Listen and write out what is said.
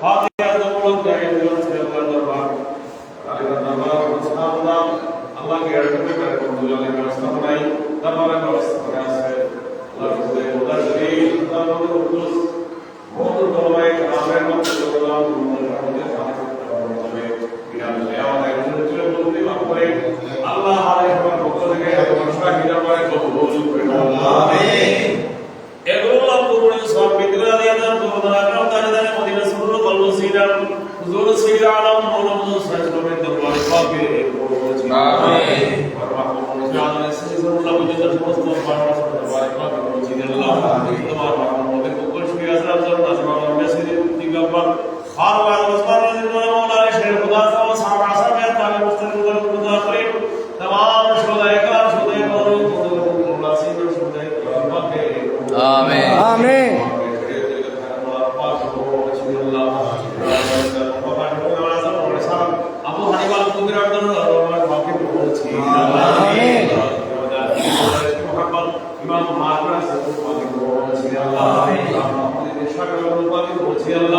ফাতিহা দৌলত গায়ে দিয়েছে আল্লাহর দরবার আল্লাহর দরবার সালাম আল্লাহকে আরজু করে দুজনের ব্যবস্থা নাই দরবারের ব্যবস্থা আছে আল্লাহর হুজুরে খোদা শরীফ আল্লাহর কুদুস মওদুদ দরবারে কামের মধ্যে আল্লাহ আমাদের সাহায্য করবে বিনা লেওয়াতে হুজুরে বলতে করে আল্লাহ আলাইহির পক্ষ থেকে শাহিদা করে কবুল করে আমিন এগুলো পুরো সব বিদ্যা দিয়ে দান করুণা করে দান মদিনা সুরুল কলব সিরাল হুজুর সিরা আলম মাওলানা সাহেবের দরবারে পাকে আমিন পরমাত্মা জানালে সিজুল্লাহ বিদ্যা সমস্ত পারমাত্মা দরবারে পাকে আল্লাহ তোমার রহমতের উপর শুকরিয়া আজরাত আজমান মেসেজ দিগম্বর ফারওয়ার ওসমান রাদিয়াল্লাহু মাওলানা শেখ খুদা সাহেব সাহাবা সাহেব তাআলা মুস্তাকিম খুদা করিম तमाम শুহাদায়ে কাম শুহাদায়ে বদর আল্লাহ সিজুল শুহাদায়ে পাকে আমিন আমিন আবু হানিফা কুবির আব্দুল্লাহ বাকি বলছি আমিন ইমাম মাহমুদ বাকি বলছি আল্লাহ আমাদের সকল বাকি বলছি আল্লাহ